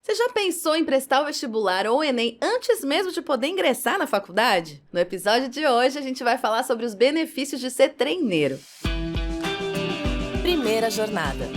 Você já pensou em prestar o vestibular ou o Enem antes mesmo de poder ingressar na faculdade? No episódio de hoje, a gente vai falar sobre os benefícios de ser treineiro. Primeira jornada.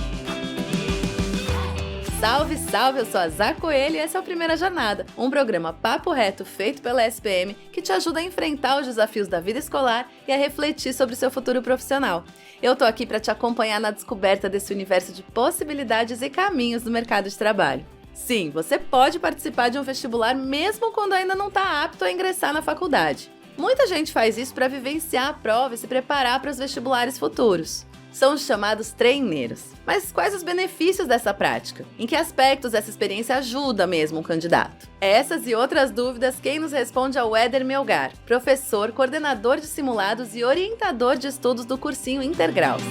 Salve, salve! Eu sou a Zá Coelho e esse é o Primeira Jornada, um programa papo reto feito pela SPM que te ajuda a enfrentar os desafios da vida escolar e a refletir sobre o seu futuro profissional. Eu tô aqui para te acompanhar na descoberta desse universo de possibilidades e caminhos do mercado de trabalho. Sim, você pode participar de um vestibular mesmo quando ainda não está apto a ingressar na faculdade. Muita gente faz isso para vivenciar a prova e se preparar para os vestibulares futuros. São os chamados treineiros. Mas quais os benefícios dessa prática? Em que aspectos essa experiência ajuda mesmo o candidato? Essas e outras dúvidas, quem nos responde é o Éder Melgar, professor, coordenador de simulados e orientador de estudos do cursinho Intergraus.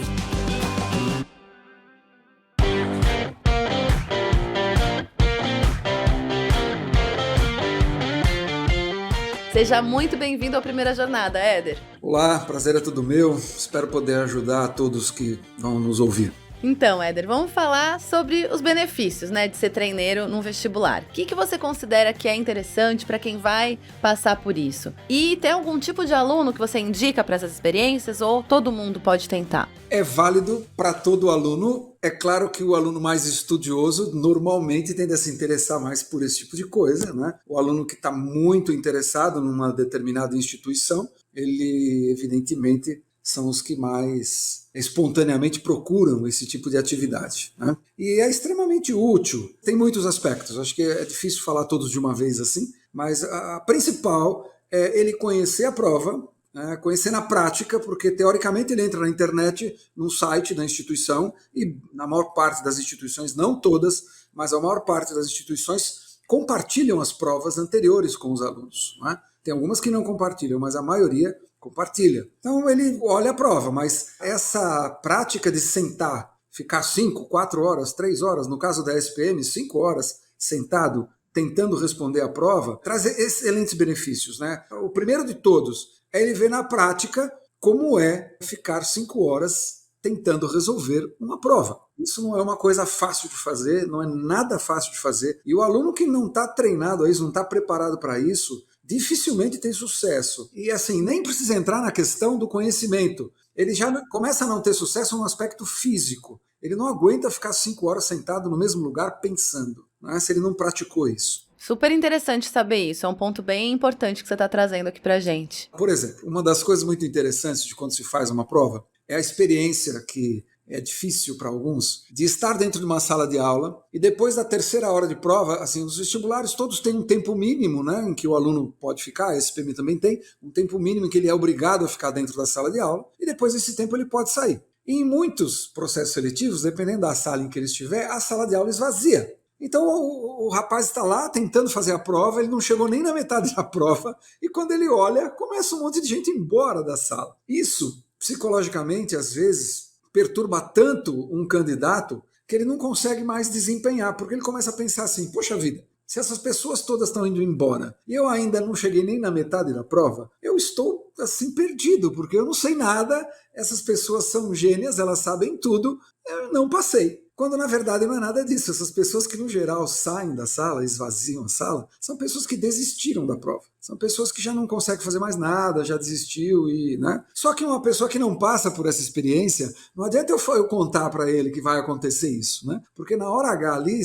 Seja muito bem-vindo à Primeira Jornada, Éder. Olá, prazer é todo meu. Espero poder ajudar a todos que vão nos ouvir. Então, Éder, vamos falar sobre os benefícios, de ser treineiro num vestibular. O que você considera que é interessante para quem vai passar por isso? E tem algum tipo de aluno que você indica para essas experiências ou todo mundo pode tentar? É válido para todo aluno. É claro que o aluno mais estudioso normalmente tende a se interessar mais por esse tipo de coisa, né? O aluno que está muito interessado numa determinada instituição, ele evidentemente são os que mais espontaneamente procuram esse tipo de atividade, né? E é extremamente útil, tem muitos aspectos, acho que é difícil falar todos de uma vez assim, mas a principal é ele conhecer a prova, né? Conhecer na prática, porque teoricamente ele entra na internet, num site da instituição, e na maior parte das instituições, não todas, mas a maior parte das instituições compartilham as provas anteriores com os alunos, né? Tem algumas que não compartilham, mas a maioria compartilha. Então ele olha a prova, mas essa prática de sentar, ficar 5, 4 horas, 3 horas, no caso da SPM, 5 horas sentado, tentando responder a prova, traz excelentes benefícios, né? O primeiro de todos é ele ver na prática como é ficar 5 horas tentando resolver uma prova. Isso não é uma coisa fácil de fazer, não é nada fácil de fazer. E o aluno que não está treinado a isso, não está preparado para isso, dificilmente tem sucesso. E assim, nem precisa entrar na questão do conhecimento. Ele já começa a não ter sucesso no aspecto físico. Ele não aguenta ficar 5 horas sentado no mesmo lugar pensando, né, se ele não praticou isso. Super interessante saber isso, é um ponto bem importante que você está trazendo aqui pra gente. Por exemplo, uma das coisas muito interessantes de quando se faz uma prova é a experiência que é difícil para alguns, de estar dentro de uma sala de aula e depois da terceira hora de prova, assim, os vestibulares todos têm um tempo mínimo, né, em que o aluno pode ficar, a SPM também tem, um tempo mínimo em que ele é obrigado a ficar dentro da sala de aula e depois desse tempo ele pode sair. E em muitos processos seletivos, dependendo da sala em que ele estiver, a sala de aula esvazia. Então o rapaz está lá tentando fazer a prova, ele não chegou nem na metade da prova e quando ele olha, começa um monte de gente embora da sala. Isso, psicologicamente, às vezes, perturba tanto um candidato que ele não consegue mais desempenhar, porque ele começa a pensar assim, poxa vida, se essas pessoas todas estão indo embora e eu ainda não cheguei nem na metade da prova, eu estou assim perdido, porque eu não sei nada, essas pessoas são gênias, elas sabem tudo, eu não passei. Quando na verdade não é nada disso. Essas pessoas que no geral saem da sala, esvaziam a sala, são pessoas que desistiram da prova. São pessoas que já não conseguem fazer mais nada, já desistiu e, né? Só que uma pessoa que não passa por essa experiência, não adianta eu contar para ele que vai acontecer isso, né? Porque na hora H ali,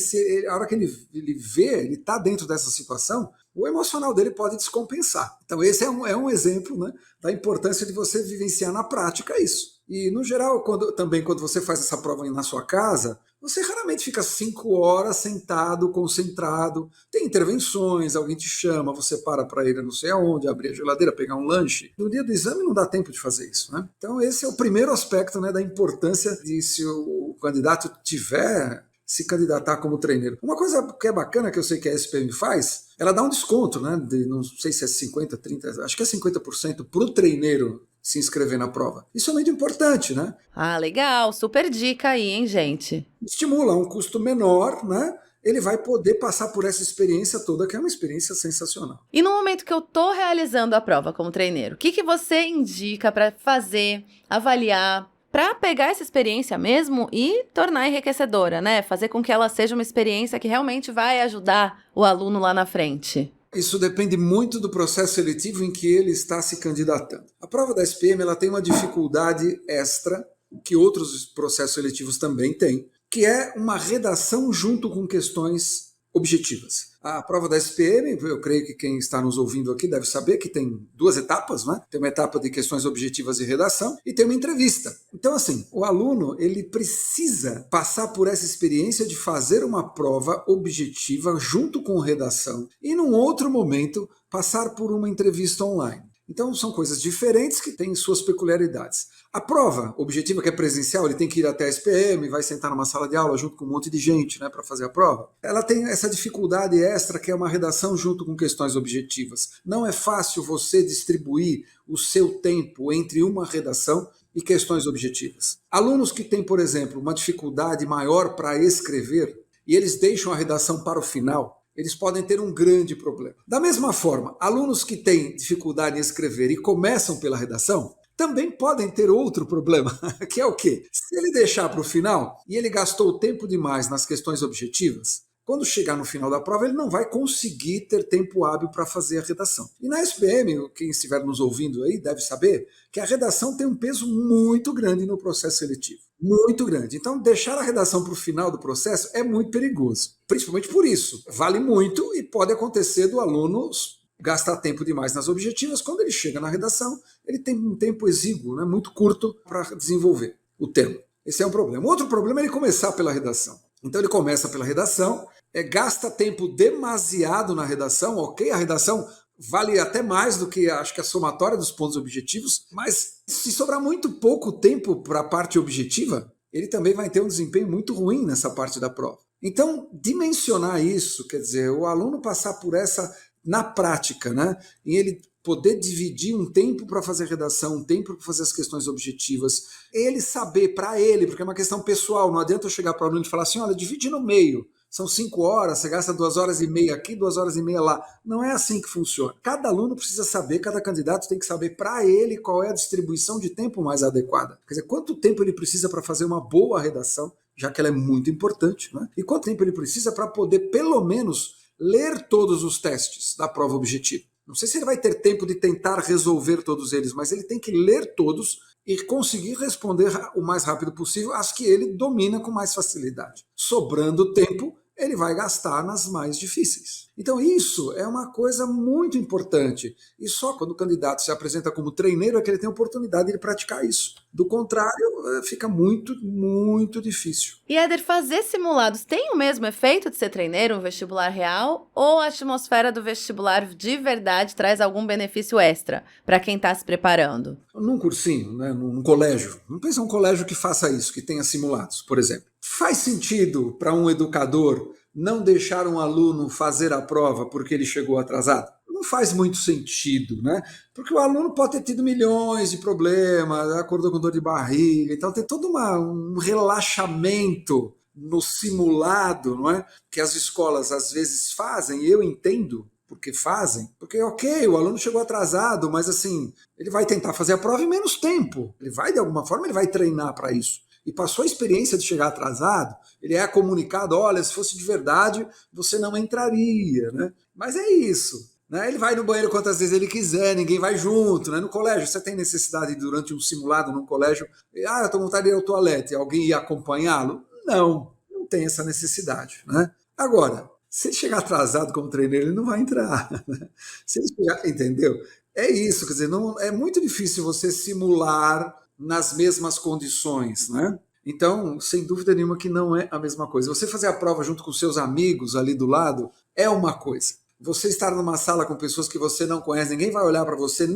a hora que ele vê, ele está dentro dessa situação, o emocional dele pode descompensar. Então esse é um exemplo, né, da importância de você vivenciar na prática isso. E no geral, quando você faz essa prova na sua casa, você raramente fica 5 horas sentado, concentrado. Tem intervenções, alguém te chama, você para ir não sei aonde, abrir a geladeira, pegar um lanche. No dia do exame não dá tempo de fazer isso, né? Então esse é o primeiro aspecto, né, da importância de, se o candidato tiver se candidatar como treineiro. Uma coisa que é bacana, que eu sei que a SPM faz, ela dá um desconto, né, de, não sei se é 50%, 30%, acho que é 50% para o treineiro se inscrever na prova. Isso é muito importante, né? Ah, legal, super dica aí, hein, gente? Estimula um custo menor, né? Ele vai poder passar por essa experiência toda, que é uma experiência sensacional. E no momento que eu tô realizando a prova como treineiro, o que você indica para fazer, avaliar, para pegar essa experiência mesmo e tornar enriquecedora, né? Fazer com que ela seja uma experiência que realmente vai ajudar o aluno lá na frente. Isso depende muito do processo seletivo em que ele está se candidatando. A prova da SPM ela tem uma dificuldade extra, que outros processos seletivos também têm, que é uma redação junto com questões objetivas. A prova da SPM, eu creio que quem está nos ouvindo aqui deve saber que tem 2 etapas, né? Tem uma etapa de questões objetivas e redação e tem uma entrevista. Então, assim, o aluno ele precisa passar por essa experiência de fazer uma prova objetiva junto com redação e, num outro momento, passar por uma entrevista online. Então, são coisas diferentes que têm suas peculiaridades. A prova objetiva, que é presencial, ele tem que ir até a SPM, vai sentar numa sala de aula junto com um monte de gente, né, para fazer a prova. Ela tem essa dificuldade extra que é uma redação junto com questões objetivas. Não é fácil você distribuir o seu tempo entre uma redação e questões objetivas. Alunos que têm, por exemplo, uma dificuldade maior para escrever e eles deixam a redação para o final, eles podem ter um grande problema. Da mesma forma, alunos que têm dificuldade em escrever e começam pela redação, também podem ter outro problema, que é o quê? Se ele deixar para o final e ele gastou tempo demais nas questões objetivas, quando chegar no final da prova, ele não vai conseguir ter tempo hábil para fazer a redação. E na SPM, quem estiver nos ouvindo aí deve saber que a redação tem um peso muito grande no processo seletivo. Muito grande. Então, deixar a redação para o final do processo é muito perigoso. Principalmente por isso. Vale muito e pode acontecer do aluno gastar tempo demais nas objetivas. Quando ele chega na redação, ele tem um tempo exíguo, né, muito curto para desenvolver o tema. Esse é um problema. Outro problema é ele começar pela redação. Então ele começa pela redação, gasta tempo demasiado na redação, ok? A redação vale até mais do que, acho que a somatória dos pontos objetivos, mas se sobrar muito pouco tempo para a parte objetiva, ele também vai ter um desempenho muito ruim nessa parte da prova. Então, dimensionar isso, quer dizer, o aluno passar por essa na prática, né? E ele poder dividir um tempo para fazer redação, um tempo para fazer as questões objetivas, ele saber para ele, porque é uma questão pessoal, não adianta eu chegar para o aluno e falar assim, olha, divide no meio, são 5 horas, você gasta 2 horas e meia aqui, 2 horas e meia lá. Não é assim que funciona. Cada aluno precisa saber, cada candidato tem que saber para ele qual é a distribuição de tempo mais adequada. Quer dizer, quanto tempo ele precisa para fazer uma boa redação, já que ela é muito importante, né? E quanto tempo ele precisa para poder, pelo menos, ler todos os testes da prova objetiva. Não sei se ele vai ter tempo de tentar resolver todos eles, mas ele tem que ler todos e conseguir responder o mais rápido possível às que ele domina com mais facilidade. Sobrando tempo, ele vai gastar nas mais difíceis. Então isso é uma coisa muito importante. E só quando o candidato se apresenta como treineiro é que ele tem a oportunidade de praticar isso. Do contrário, fica muito, muito difícil. E, Éder, fazer simulados tem o mesmo efeito de ser treineiro, um vestibular real? Ou a atmosfera do vestibular de verdade traz algum benefício extra para quem está se preparando? Num cursinho, né, num colégio, não pensa um colégio que faça isso, que tenha simulados, por exemplo. Faz sentido para um educador não deixar um aluno fazer a prova porque ele chegou atrasado? Não faz muito sentido, né? Porque o aluno pode ter tido milhões de problemas, acordou com dor de barriga, então tem todo um relaxamento no simulado, não é? Que as escolas às vezes fazem, e eu entendo porque fazem, porque ok, o aluno chegou atrasado, mas assim, ele vai tentar fazer a prova em menos tempo, ele vai de alguma forma, ele vai treinar para isso. E passou a experiência de chegar atrasado, ele é comunicado, olha, se fosse de verdade, você não entraria, né? Mas é isso, né? Ele vai no banheiro quantas vezes ele quiser, ninguém vai junto, né? No colégio, você tem necessidade durante um simulado num colégio, eu estou com vontade de ir ao toalete, alguém ia acompanhá-lo? Não tem essa necessidade, né? Agora, se ele chegar atrasado como treineiro, ele não vai entrar, né? Se ele chegar, entendeu? É isso, quer dizer, não, é muito difícil você simular nas mesmas condições, né? Então, sem dúvida nenhuma que não é a mesma coisa. Você fazer a prova junto com seus amigos ali do lado é uma coisa. Você estar numa sala com pessoas que você não conhece, ninguém vai olhar para você,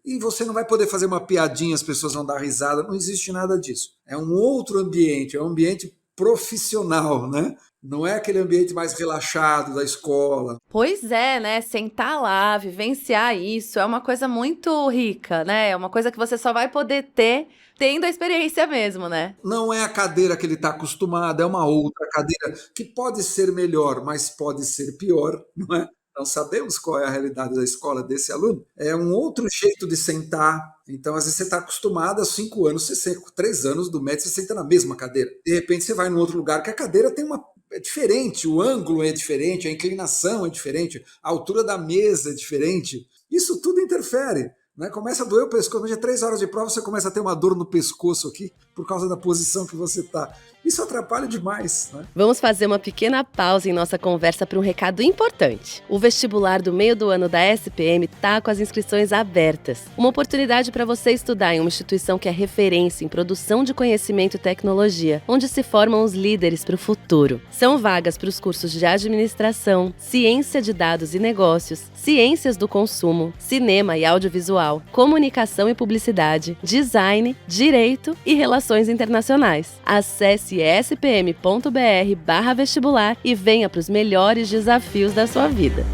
e você não vai poder fazer uma piadinha, as pessoas vão dar risada, não existe nada disso. É um outro ambiente, é um ambiente profissional, né? Não é aquele ambiente mais relaxado da escola. Pois é, né? Sentar lá, vivenciar isso é uma coisa muito rica, né? É uma coisa que você só vai poder ter tendo a experiência mesmo, né? Não é a cadeira que ele está acostumado, é uma outra cadeira que pode ser melhor, mas pode ser pior, não é? Não sabemos qual é a realidade da escola desse aluno. É um outro jeito de sentar, Então, às vezes, você está acostumado há 5 anos, 3 anos do médico, você senta na mesma cadeira. De repente, você vai num outro lugar que a cadeira é diferente, o ângulo é diferente, a inclinação é diferente, a altura da mesa é diferente. Isso tudo interfere. Né? Começa a doer o pescoço. Já 3 horas de prova, você começa a ter uma dor no pescoço aqui, por causa da posição que você está. Isso atrapalha demais. Né? Vamos fazer uma pequena pausa em nossa conversa para um recado importante. O vestibular do meio do ano da SPM está com as inscrições abertas. Uma oportunidade para você estudar em uma instituição que é referência em produção de conhecimento e tecnologia, onde se formam os líderes para o futuro. São vagas para os cursos de administração, ciência de dados e negócios, ciências do consumo, cinema e audiovisual, comunicação e publicidade, design, direito e relações internacionais. Acesse spm.br/vestibular e venha para os melhores desafios da sua vida.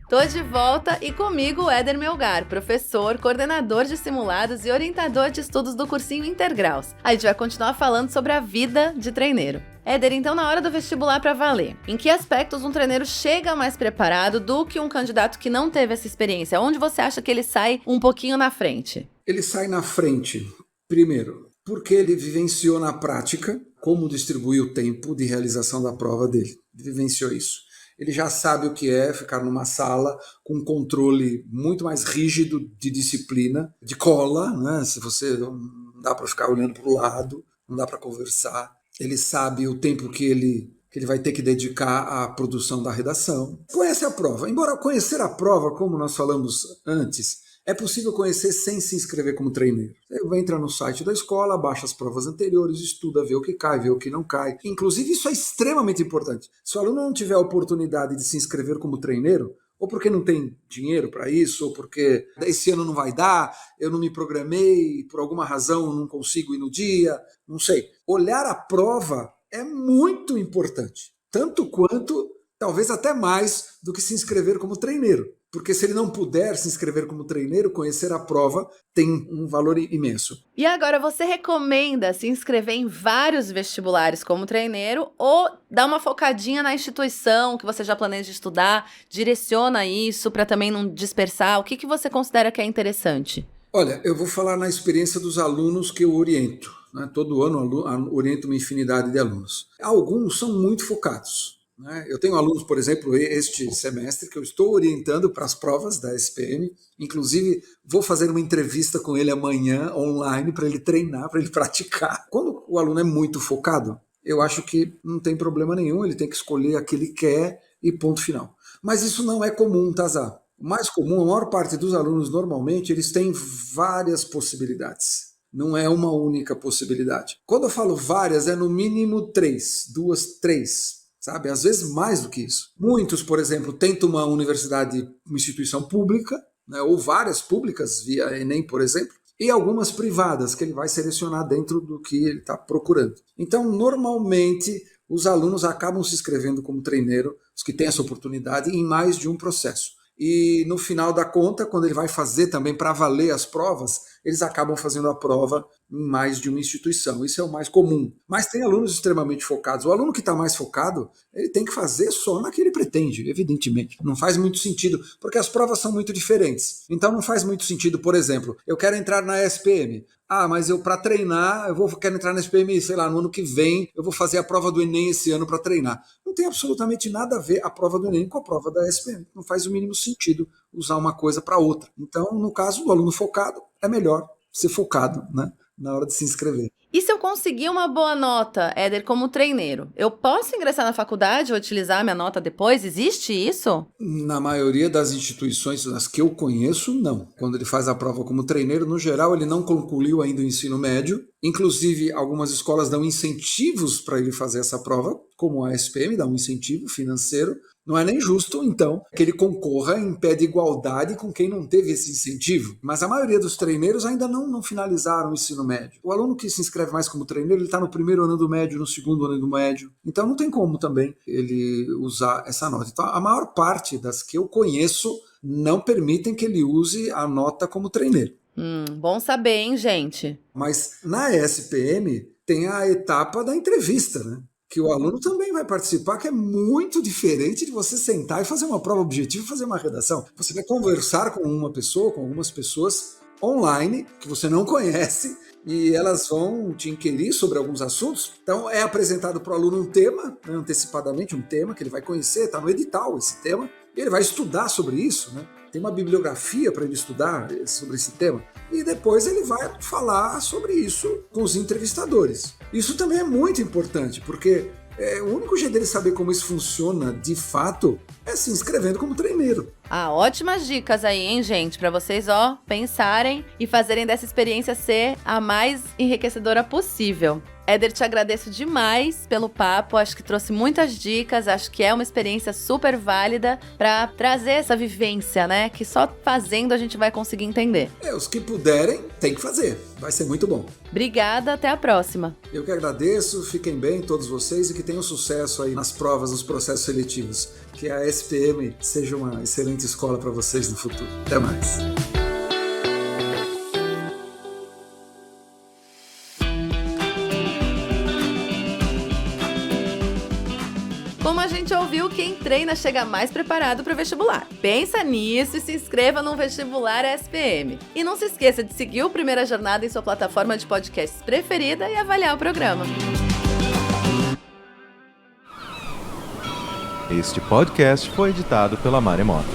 Tô de volta e comigo o Éder Melgar, professor, coordenador de simulados e orientador de estudos do cursinho Intergraus. A gente vai continuar falando sobre a vida de treineiro. Éder, então na hora do vestibular para valer, em que aspectos um treineiro chega mais preparado do que um candidato que não teve essa experiência? Onde você acha que ele sai um pouquinho na frente? Ele sai na frente, primeiro, porque ele vivenciou na prática como distribuir o tempo de realização da prova dele. Ele vivenciou isso. Ele já sabe o que é ficar numa sala com um controle muito mais rígido de disciplina, de cola, né? Se você não dá para ficar olhando para o lado, não dá para conversar. Ele sabe o tempo que ele vai ter que dedicar à produção da redação. Conhece a prova. Embora conhecer a prova, como nós falamos antes, é possível conhecer sem se inscrever como treineiro. Você vai entrar no site da escola, baixa as provas anteriores, estuda, vê o que cai, vê o que não cai. Inclusive, isso é extremamente importante. Se o aluno não tiver a oportunidade de se inscrever como treineiro, ou porque não tem dinheiro para isso, ou porque esse ano não vai dar, eu não me programei, por alguma razão não consigo ir no dia, não sei. Olhar a prova é muito importante, tanto quanto, talvez até mais, do que se inscrever como treineiro. Porque se ele não puder se inscrever como treineiro, conhecer a prova tem um valor imenso. E agora, você recomenda se inscrever em vários vestibulares como treineiro ou dar uma focadinha na instituição que você já planeja estudar, direciona isso para também não dispersar? O que você considera que é interessante? Olha, eu vou falar na experiência dos alunos que eu oriento. Né? Todo ano oriento uma infinidade de alunos. Alguns são muito focados. Eu tenho alunos, por exemplo, este semestre, que eu estou orientando para as provas da SPM. Inclusive, vou fazer uma entrevista com ele amanhã, online, para ele treinar, para ele praticar. Quando o aluno é muito focado, eu acho que não tem problema nenhum, ele tem que escolher a que ele quer e ponto final. Mas isso não é comum, Tazá. O mais comum, a maior parte dos alunos, normalmente, eles têm várias possibilidades. Não é uma única possibilidade. Quando eu falo várias, é no mínimo 3, 2, 3. Sabe? Às vezes mais do que isso. Muitos, por exemplo, tentam uma universidade, uma instituição pública, né, ou várias públicas, via Enem, por exemplo, e algumas privadas, que ele vai selecionar dentro do que ele está procurando. Então, normalmente, os alunos acabam se inscrevendo como treineiro, os que têm essa oportunidade, em mais de um processo. E no final da conta, quando ele vai fazer também para valer as provas, eles acabam fazendo a prova em mais de uma instituição. Isso é o mais comum. Mas tem alunos extremamente focados. O aluno que está mais focado, ele tem que fazer só na que ele pretende, evidentemente. Não faz muito sentido, porque as provas são muito diferentes. Então não faz muito sentido, por exemplo, eu quero entrar na SPM. Mas eu para treinar, quero entrar na SPM, sei lá, no ano que vem, eu vou fazer a prova do Enem esse ano para treinar. Não tem absolutamente nada a ver a prova do Enem com a prova da SPM. Não faz o mínimo sentido usar uma coisa para outra. Então, no caso do aluno focado, é melhor ser focado, né, na hora de se inscrever. E se eu conseguir uma boa nota, Éder, como treineiro, eu posso ingressar na faculdade ou utilizar a minha nota depois? Existe isso? Na maioria das instituições, as que eu conheço, não. Quando ele faz a prova como treineiro, no geral, ele não concluiu ainda o ensino médio. Inclusive, algumas escolas dão incentivos para ele fazer essa prova, como a SPM dá um incentivo financeiro. Não é nem justo, então, que ele concorra em pé de igualdade com quem não teve esse incentivo. Mas a maioria dos treineiros ainda não finalizaram o ensino médio. O aluno que se inscreve mais como treineiro, ele está no primeiro ano do médio, no segundo ano do médio. Então não tem como também ele usar essa nota. Então a maior parte das que eu conheço não permitem que ele use a nota como treineiro. Bom saber, hein, gente? Mas na SPM tem a etapa da entrevista, né? que o aluno também vai participar, que é muito diferente de você sentar e fazer uma prova objetiva e fazer uma redação. Você vai conversar com uma pessoa, com algumas pessoas online, que você não conhece, e elas vão te inquirir sobre alguns assuntos. Então é apresentado para o aluno um tema, né, antecipadamente um tema que ele vai conhecer, está no edital esse tema, e ele vai estudar sobre isso, né? Tem uma bibliografia para ele estudar sobre esse tema, e depois ele vai falar sobre isso com os entrevistadores. Isso também é muito importante, porque o único jeito dele saber como isso funciona de fato é se inscrevendo como treineiro. Ótimas dicas aí, hein, gente? Pra vocês, pensarem e fazerem dessa experiência ser a mais enriquecedora possível. Éder, te agradeço demais pelo papo, acho que trouxe muitas dicas, acho que é uma experiência super válida para trazer essa vivência, né? Que só fazendo a gente vai conseguir entender. Os que puderem, tem que fazer, vai ser muito bom. Obrigada, até a próxima. Eu que agradeço, fiquem bem todos vocês e que tenham sucesso aí nas provas, nos processos seletivos. Que a SPM seja uma excelente escola para vocês no futuro. Até mais. Como a gente ouviu, quem treina chega mais preparado para o vestibular. Pensa nisso e se inscreva no vestibular SPM. E não se esqueça de seguir o Primeira Jornada em sua plataforma de podcasts preferida e avaliar o programa. Este podcast foi editado pela Maremoto.